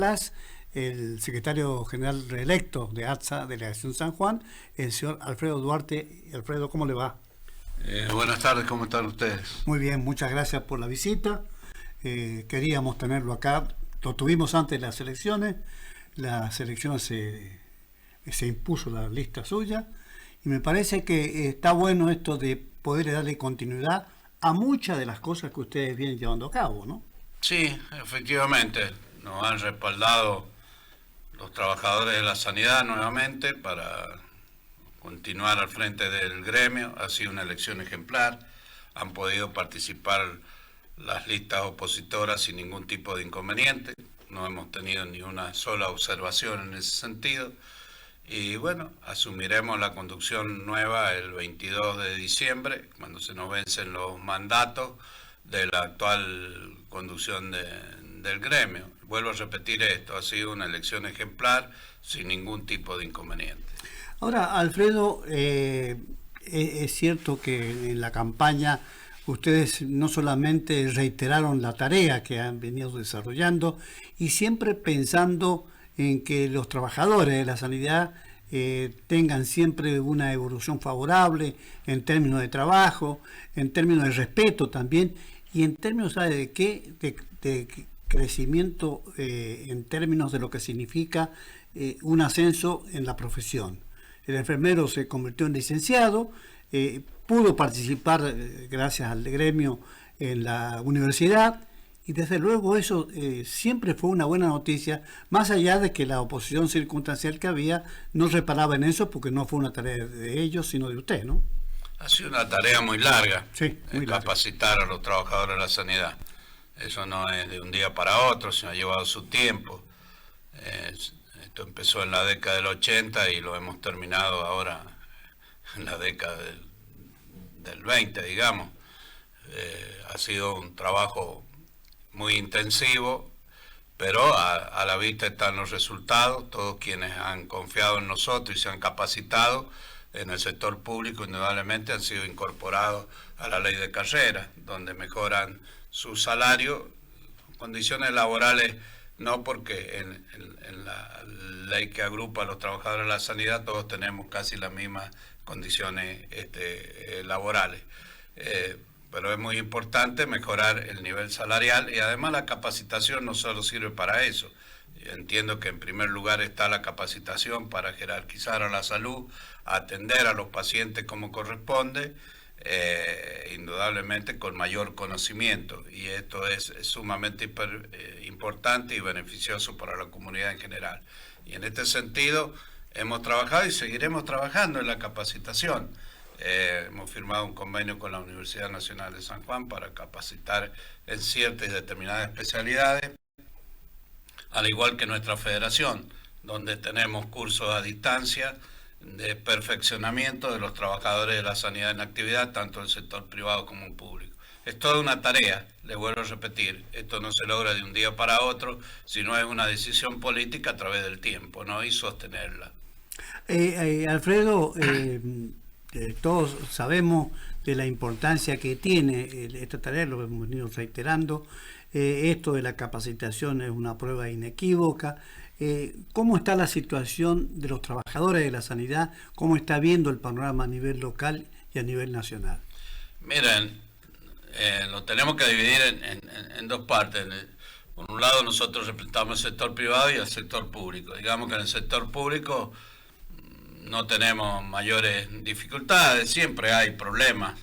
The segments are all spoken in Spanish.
Las, el secretario general reelecto de ATSA, Delegación San Juan, el señor Alfredo Duarte. Alfredo, ¿cómo le va? Buenas tardes, ¿cómo están ustedes? Muy bien, muchas gracias por la visita. Queríamos tenerlo acá, lo tuvimos antes de las elecciones se impuso la lista suya, y me parece que está bueno esto de poder darle continuidad a muchas de las cosas que ustedes vienen llevando a cabo, ¿no? Sí, efectivamente, nos han respaldado los trabajadores de la sanidad nuevamente para continuar al frente del gremio. Ha sido una elección ejemplar, han podido participar las listas opositoras sin ningún tipo de inconveniente, no hemos tenido ni una sola observación en ese sentido. Y bueno, asumiremos la conducción nueva el 22 de diciembre, cuando se nos vencen los mandatos de la actual conducción del gremio. Vuelvo a repetir esto, ha sido una elección ejemplar sin ningún tipo de inconveniente. Ahora, Alfredo, es cierto que en la campaña ustedes no solamente reiteraron la tarea que han venido desarrollando y siempre pensando en que los trabajadores de la sanidad tengan siempre una evolución favorable en términos de trabajo, en términos de respeto también, y en términos, ¿sabe de qué? De crecimiento, en términos de lo que significa un ascenso en la profesión. El enfermero se convirtió en licenciado, pudo participar, gracias al gremio, en la universidad, y desde luego eso siempre fue una buena noticia, más allá de que la oposición circunstancial que había no reparaba en eso, porque no fue una tarea de ellos, sino de usted, ¿no? Ha sido una tarea muy larga, sí, muy capacitar a los trabajadores de la sanidad. Eso no es de un día para otro, sino ha llevado su tiempo. Esto empezó en la década del 80 y lo hemos terminado ahora en la década del 20, digamos. Ha sido un trabajo muy intensivo, pero a la vista están los resultados. Todos quienes han confiado en nosotros y se han capacitado en el sector público indudablemente han sido incorporados a la ley de carrera, donde mejoran su salario, condiciones laborales, no, porque en la ley que agrupa a los trabajadores de la sanidad todos tenemos casi las mismas condiciones laborales. Pero es muy importante mejorar el nivel salarial y además la capacitación no solo sirve para eso. Entiendo que en primer lugar está la capacitación para jerarquizar a la salud, atender a los pacientes como corresponde, indudablemente con mayor conocimiento, y esto es sumamente importante y beneficioso para la comunidad en general. Y en este sentido hemos trabajado y seguiremos trabajando en la capacitación. Hemos firmado un convenio con la Universidad Nacional de San Juan para capacitar en ciertas y determinadas especialidades, al igual que nuestra federación, donde tenemos cursos a distancia de perfeccionamiento de los trabajadores de la sanidad en actividad, tanto el sector privado como el público. Es toda una tarea, le vuelvo a repetir, esto no se logra de un día para otro, sino es una decisión política a través del tiempo, ¿no? Y sostenerla. Alfredo, todos sabemos de la importancia que tiene esta tarea, lo hemos venido reiterando. Esto de la capacitación es una prueba inequívoca. ¿Cómo está la situación de los trabajadores de la sanidad? ¿Cómo está viendo el panorama a nivel local y a nivel nacional? Miren, lo tenemos que dividir en dos partes. Por un lado, nosotros representamos el sector privado y el sector público. Digamos que en el sector público no tenemos mayores dificultades, siempre hay problemas,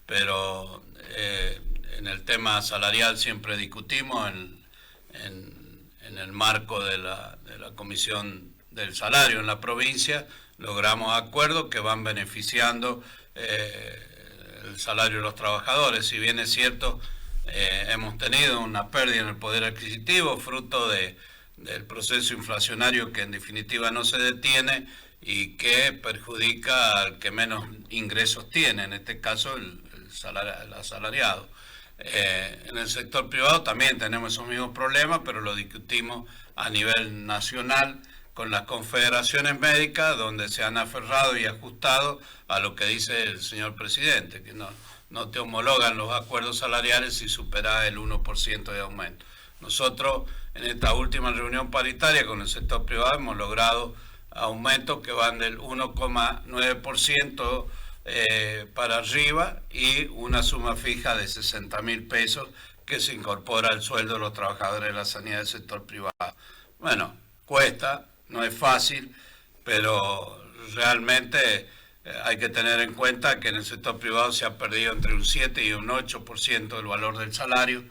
pero en el tema salarial siempre discutimos en el marco de la Comisión del Salario en la provincia, logramos acuerdos que van beneficiando el salario de los trabajadores. Si bien es cierto, hemos tenido una pérdida en el poder adquisitivo, fruto del proceso inflacionario que en definitiva no se detiene y que perjudica al que menos ingresos tiene, en este caso el asalariado. En el sector privado también tenemos esos mismos problemas, pero lo discutimos a nivel nacional con las confederaciones médicas, donde se han aferrado y ajustado a lo que dice el señor presidente, que no te homologan los acuerdos salariales si superas el 1% de aumento. Nosotros en esta última reunión paritaria con el sector privado hemos logrado aumentos que van del 1,9% para arriba y una suma fija de 60.000 pesos que se incorpora al sueldo de los trabajadores de la sanidad del sector privado. Bueno, cuesta, no es fácil, pero realmente hay que tener en cuenta que en el sector privado se ha perdido entre un 7 y un 8% del valor del salario,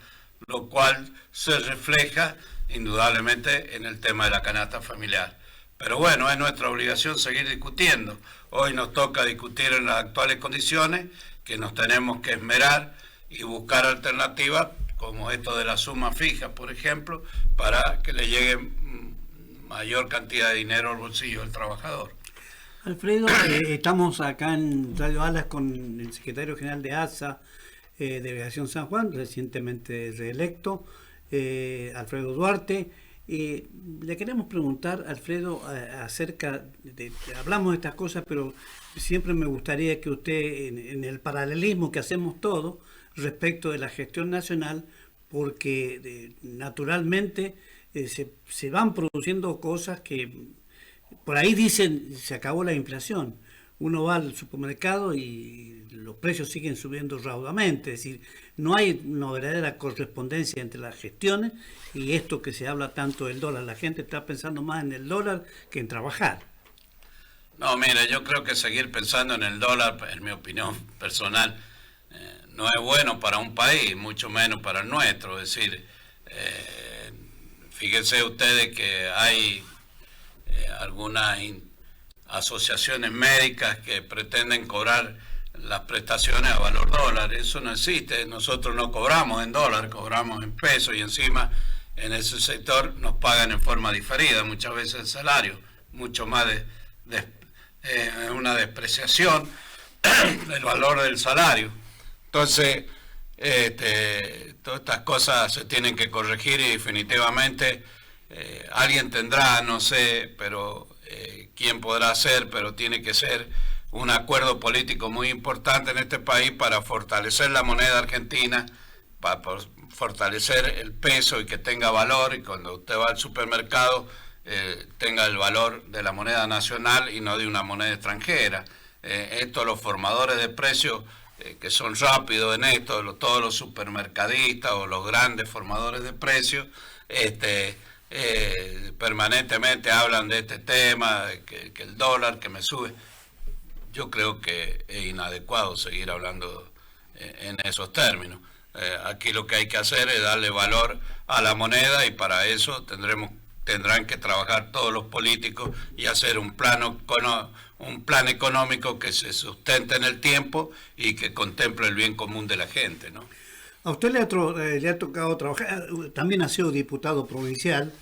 lo cual se refleja indudablemente en el tema de la canasta familiar. Pero bueno, es nuestra obligación seguir discutiendo. Hoy nos toca discutir en las actuales condiciones, que nos tenemos que esmerar y buscar alternativas, como esto de la suma fija, por ejemplo, para que le llegue mayor cantidad de dinero al bolsillo del trabajador. Alfredo, estamos acá en Radio Alas con el secretario general de ASA, Delegación San Juan, recientemente reelecto, Alfredo Duarte. Le queremos preguntar, Alfredo, acerca de, hablamos de estas cosas, pero siempre me gustaría que usted, en el paralelismo que hacemos todos respecto de la gestión nacional, porque naturalmente se van produciendo cosas que por ahí dicen se acabó la inflación. Uno va al supermercado y los precios siguen subiendo raudamente, es decir, no hay una verdadera correspondencia entre las gestiones y esto que se habla tanto del dólar. La gente está pensando más en el dólar que en trabajar. No, mire, yo creo que seguir pensando en el dólar, en mi opinión personal, no es bueno para un país, mucho menos para el nuestro. Es decir, fíjense ustedes que hay algunas asociaciones médicas que pretenden cobrar las prestaciones a valor dólar. Eso no existe. Nosotros no cobramos en dólar, cobramos en pesos y encima en ese sector nos pagan en forma diferida muchas veces el salario, mucho más una despreciación del valor del salario. Entonces, todas estas cosas se tienen que corregir y definitivamente alguien tendrá, no sé, pero quién podrá hacer, pero tiene que ser un acuerdo político muy importante en este país para fortalecer la moneda argentina, para fortalecer el peso y que tenga valor, y cuando usted va al supermercado tenga el valor de la moneda nacional y no de una moneda extranjera. Esto los formadores de precios que son rápidos en esto, todos los supermercadistas o los grandes formadores de precios, permanentemente hablan de este tema, que el dólar que me sube. Yo creo que es inadecuado seguir hablando en esos términos. Aquí lo que hay que hacer es darle valor a la moneda y para eso tendrán que trabajar todos los políticos y hacer un plan económico que se sustente en el tiempo y que contemple el bien común de la gente, ¿no? A usted le ha tocado trabajar, también ha sido diputado provincial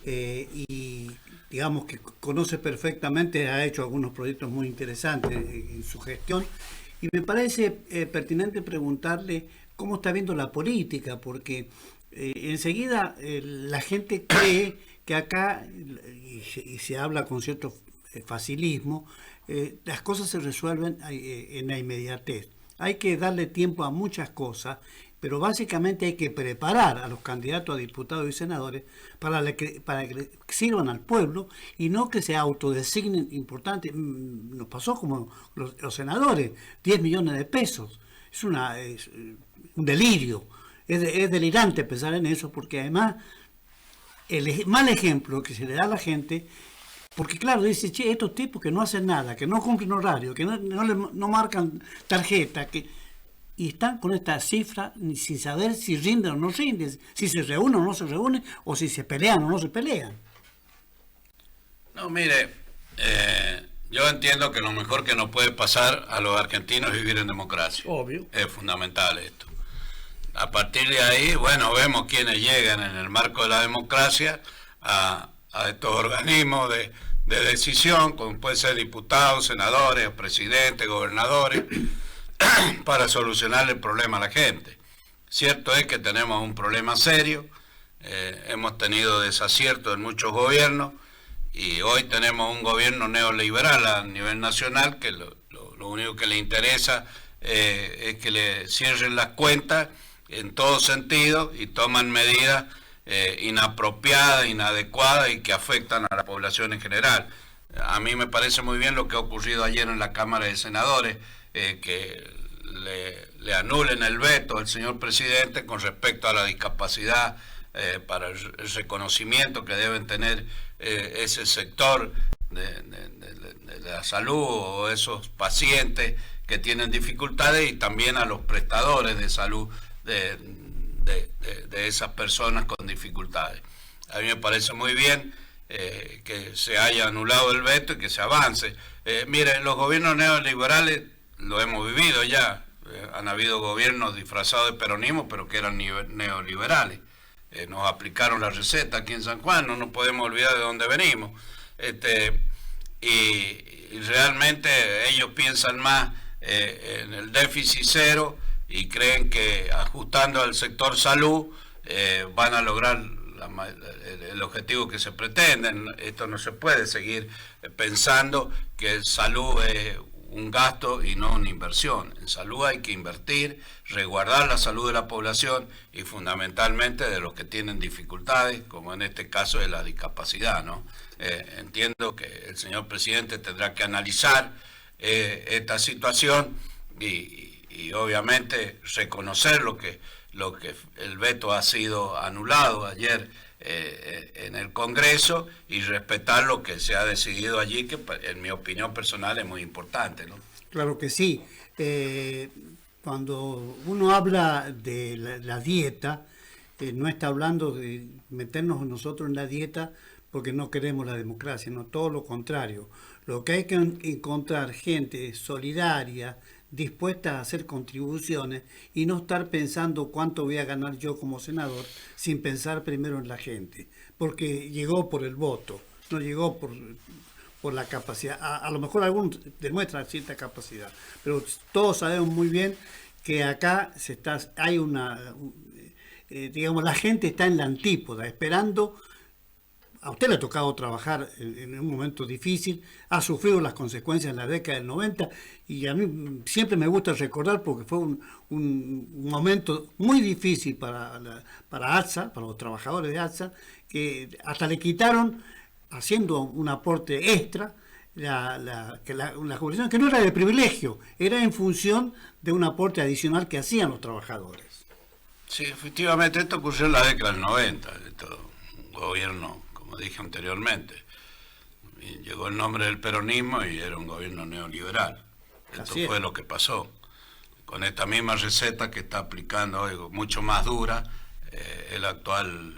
y digamos que conoce perfectamente, ha hecho algunos proyectos muy interesantes en su gestión y me parece pertinente preguntarle cómo está viendo la política, porque enseguida la gente cree que acá, y se habla con cierto facilismo, las cosas se resuelven en la inmediatez. Hay que darle tiempo a muchas cosas, pero básicamente hay que preparar a los candidatos a diputados y senadores para que sirvan al pueblo y no que se autodesignen importantes. Nos pasó como los senadores, 10 millones de pesos. Es un delirio. Es delirante pensar en eso, porque además el mal ejemplo que se le da a la gente, porque claro, dice, che, estos tipos que no hacen nada, que no cumplen horario, que no marcan tarjeta, y están con esta cifra sin saber si rinden o no rinden, si se reúnen o no se reúnen, o si se pelean o no se pelean. No, mire, yo entiendo que lo mejor que nos puede pasar a los argentinos es vivir en democracia. Obvio. Es fundamental esto. A partir de ahí, bueno, vemos quiénes llegan en el marco de la democracia a estos organismos de decisión, como pueden ser diputados, senadores, presidentes, gobernadores, para solucionar el problema a la gente. Cierto es que tenemos un problema serio, hemos tenido desaciertos en muchos gobiernos y hoy tenemos un gobierno neoliberal a nivel nacional que lo único que le interesa es que le cierren las cuentas en todo sentido y toman medidas inapropiadas, inadecuadas y que afectan a la población en general. A mí me parece muy bien lo que ha ocurrido ayer en la Cámara de Senadores, que le anulen el veto al señor presidente con respecto a la discapacidad, para el reconocimiento que deben tener ese sector de la salud o esos pacientes que tienen dificultades, y también a los prestadores de salud de esas personas con dificultades. A mí me parece muy bien que se haya anulado el veto y que se avance. Mire, los gobiernos neoliberales lo hemos vivido ya. Han habido gobiernos disfrazados de peronismo, pero que eran neoliberales. Nos aplicaron la receta aquí en San Juan, no nos podemos olvidar de dónde venimos. Y realmente ellos piensan más en el déficit cero y creen que ajustando al sector salud van a lograr el objetivo que se pretenden. Esto no se puede seguir pensando que salud es un gasto y no una inversión. En salud hay que invertir, resguardar la salud de la población y fundamentalmente de los que tienen dificultades, como en este caso de la discapacidad, ¿no? Entiendo que el señor presidente tendrá que analizar esta situación y obviamente reconocer lo que el veto ha sido anulado ayer en el Congreso, y respetar lo que se ha decidido allí, que en mi opinión personal es muy importante, ¿no? Claro que sí. Cuando uno habla de la dieta, no está hablando de meternos nosotros en la dieta porque no queremos la democracia, no, todo lo contrario. Lo que hay que encontrar gente solidaria, dispuesta a hacer contribuciones y no estar pensando cuánto voy a ganar yo como senador sin pensar primero en la gente, porque llegó por el voto, no llegó por la capacidad. A lo mejor algunos demuestran cierta capacidad, pero todos sabemos muy bien que acá hay digamos, la gente está en la antípoda, esperando. A usted le ha tocado trabajar en un momento difícil, ha sufrido las consecuencias en la década del 90, y a mí siempre me gusta recordar porque fue un momento muy difícil para ATSA, para los trabajadores de ATSA, que hasta le quitaron, haciendo un aporte extra, la jubilación, que no era de privilegio, era en función de un aporte adicional que hacían los trabajadores. Sí, efectivamente, esto ocurrió en la década del 90, un gobierno, como dije anteriormente, y llegó el nombre del peronismo y era un gobierno neoliberal. Esto fue lo que pasó. Con esta misma receta que está aplicando hoy, mucho más dura, el actual,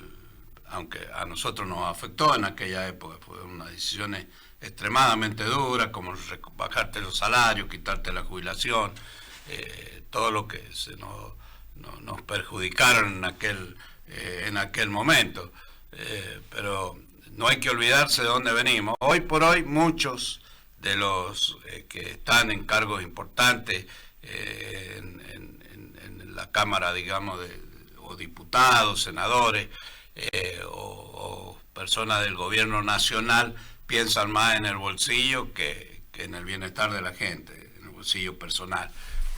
aunque a nosotros nos afectó en aquella época, fueron unas decisiones extremadamente duras, como bajarte los salarios, quitarte la jubilación, todo lo que nos perjudicaron en aquel momento. Pero no hay que olvidarse de dónde venimos. Hoy por hoy muchos de los que están en cargos importantes en la Cámara, digamos, o diputados, senadores o personas del gobierno nacional, piensan más en el bolsillo que en el bienestar de la gente, en el bolsillo personal.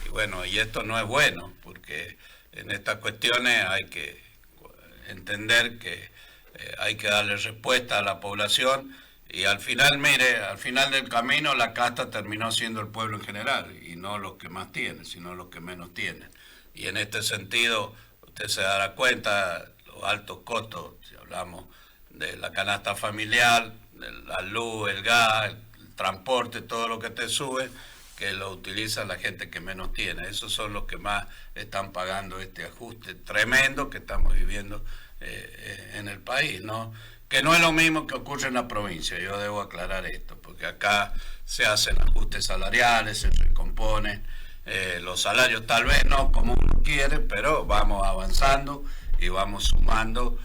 Y bueno, y esto no es bueno, porque en estas cuestiones hay que entender que hay que darle respuesta a la población, y al final, mire, al final del camino la casta terminó siendo el pueblo en general, y no los que más tienen, sino los que menos tienen. Y en este sentido, usted se dará cuenta los altos costos, si hablamos de la canasta familiar, de la luz, el gas, el transporte, todo lo que te sube, que lo utiliza la gente que menos tiene. Esos son los que más están pagando este ajuste tremendo que estamos viviendo en el país, ¿no? Que no es lo mismo que ocurre en la provincia, yo debo aclarar esto, porque acá se hacen ajustes salariales, se recomponen los salarios, tal vez no como uno quiere, pero vamos avanzando y vamos sumando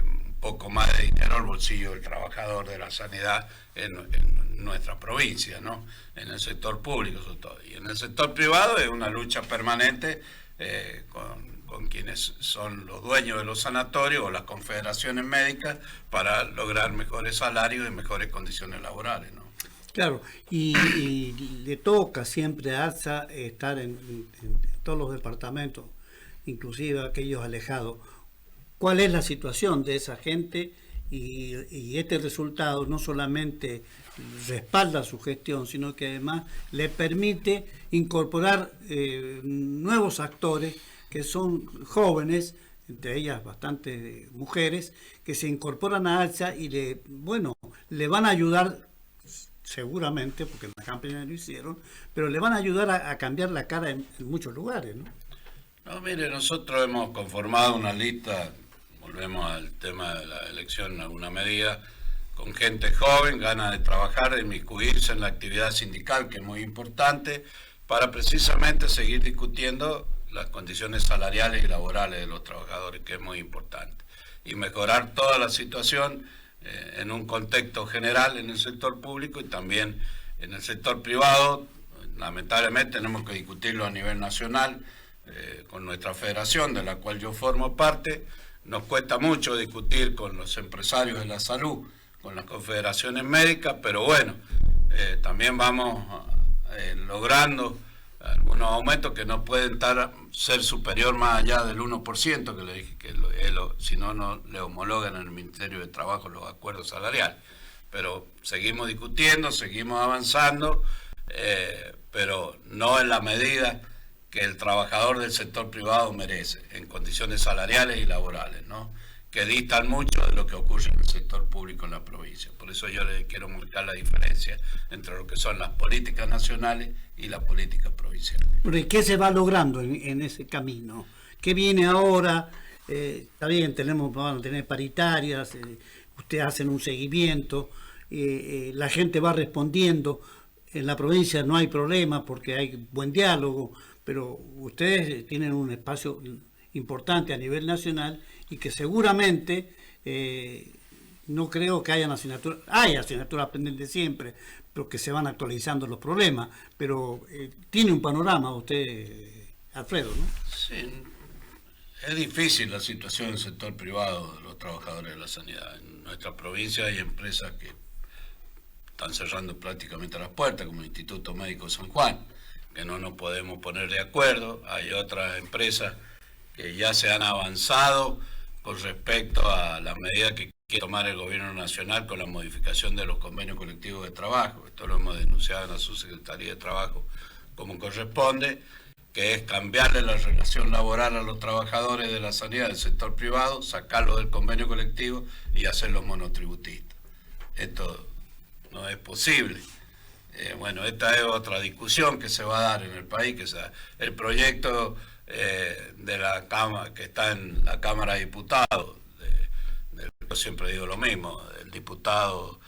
un poco más de dinero al bolsillo del trabajador de la sanidad en nuestra provincia, ¿no? En el sector público sobre todo. Y en el sector privado es una lucha permanente con quienes son los dueños de los sanatorios o las confederaciones médicas para lograr mejores salarios y mejores condiciones laborales, ¿no? Claro, y le toca siempre a ATSA estar en todos los departamentos, inclusive aquellos alejados, cuál es la situación de esa gente y este resultado no solamente respalda su gestión, sino que además le permite incorporar nuevos actores que son jóvenes, entre ellas bastantes mujeres, que se incorporan a ALSA y le van a ayudar seguramente, porque en la campaña lo hicieron, pero le van a ayudar a cambiar la cara en muchos lugares, ¿no? No, mire, nosotros hemos conformado una lista, volvemos al tema de la elección en alguna medida, con gente joven, ganas de trabajar, de inmiscuirse en la actividad sindical, que es muy importante, para precisamente seguir discutiendo las condiciones salariales y laborales de los trabajadores, que es muy importante, y mejorar toda la situación en un contexto general en el sector público y también en el sector privado. Lamentablemente tenemos que discutirlo a nivel nacional con nuestra federación, de la cual yo formo parte. Nos cuesta mucho discutir con los empresarios de la salud, con las confederaciones médicas, pero bueno, también vamos logrando algunos aumentos que no pueden ser superior más allá del 1%, que le dije que si no le homologan en el Ministerio de Trabajo los acuerdos salariales. Pero seguimos discutiendo, seguimos avanzando, pero no en la medida que el trabajador del sector privado merece, en condiciones salariales y laborales, ¿no? Que distan mucho de lo que ocurre en el sector público en la provincia. Por eso yo le quiero marcar la diferencia entre lo que son las políticas nacionales y las políticas provinciales. ¿Y qué se va logrando en ese camino? ¿Qué viene ahora? Está bien, van a tener paritarias, ustedes hacen un seguimiento, la gente va respondiendo. En la provincia no hay problema porque hay buen diálogo, pero ustedes tienen un espacio importante a nivel nacional y que seguramente no creo que hayan asignaturas, hay asignaturas pendientes siempre, pero que se van actualizando los problemas, pero tiene un panorama usted, Alfredo, ¿no? Sí, es difícil la situación en el sector privado de los trabajadores de la sanidad. En nuestra provincia hay empresas que están cerrando prácticamente las puertas, como el Instituto Médico San Juan, que no nos podemos poner de acuerdo. Hay otras empresas que ya se han avanzado con respecto a la medida que quiere tomar el gobierno nacional con la modificación de los convenios colectivos de trabajo. Esto lo hemos denunciado en la Subsecretaría de Trabajo como corresponde, que es cambiarle la relación laboral a los trabajadores de la sanidad del sector privado, sacarlos del convenio colectivo y hacerlos monotributistas. Esto no es posible. Bueno, esta es otra discusión que se va a dar en el país, que el proyecto de la Cámara, que está en la Cámara de Diputados, yo siempre digo lo mismo, el diputado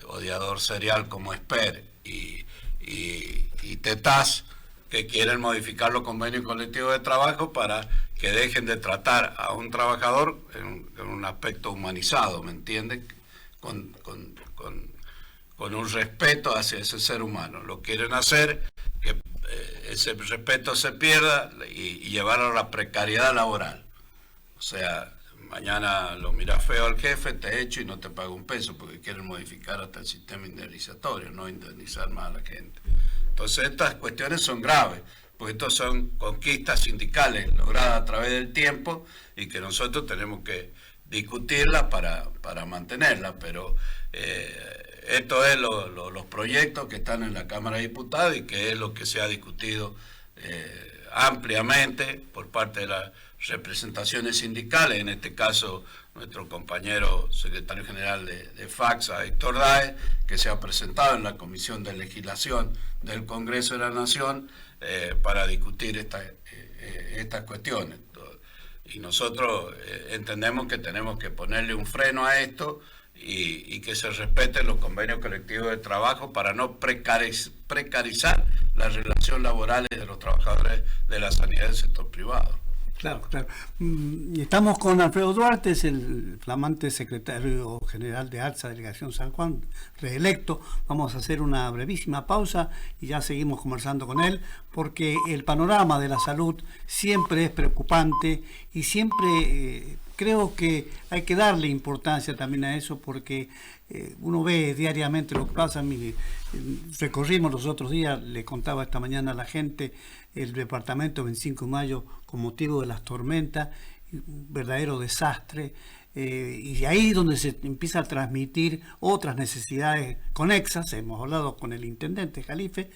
odiador serial como Esper y Tetaz, que quieren modificar los convenios colectivos de trabajo para que dejen de tratar a un trabajador en un aspecto humanizado, ¿me entiendes? Con un respeto hacia ese ser humano. Lo quieren hacer que ese respeto se pierda y llevarlo a la precariedad laboral. O sea, mañana lo miras feo al jefe, te echo y no te pago un peso, porque quieren modificar hasta el sistema indemnizatorio, no indemnizar más a la gente. Entonces estas cuestiones son graves, porque estas son conquistas sindicales logradas a través del tiempo y que nosotros tenemos que discutirlas para mantenerlas, pero esto es los proyectos que están en la Cámara de Diputados y que es lo que se ha discutido ampliamente por parte de las representaciones sindicales, en este caso nuestro compañero secretario general de FACSA, Héctor Daes, que se ha presentado en la Comisión de Legislación del Congreso de la Nación para discutir estas cuestiones. Y nosotros entendemos que tenemos que ponerle un freno a esto y que se respeten los convenios colectivos de trabajo para no precarizar las relaciones laborales de los trabajadores de la sanidad del sector privado. Claro, claro. Estamos con Alfredo Duarte, es el flamante secretario general de ALSA, Delegación San Juan, reelecto. Vamos a hacer una brevísima pausa y ya seguimos conversando con él, porque el panorama de la salud siempre es preocupante y siempre creo que hay que darle importancia también a eso, porque uno ve diariamente lo que pasa. Recorrimos los otros días, le contaba esta mañana a la gente, el departamento 25 de mayo con motivo de las tormentas, un verdadero desastre. Y ahí es donde se empieza a transmitir otras necesidades conexas. Hemos hablado con el intendente Jalife,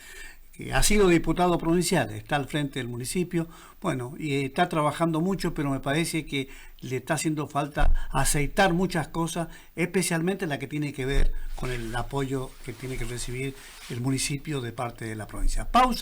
que ha sido diputado provincial, está al frente del municipio, bueno, y está trabajando mucho, pero me parece que le está haciendo falta aceitar muchas cosas, especialmente la que tiene que ver con el apoyo que tiene que recibir el municipio de parte de la provincia. Pausa.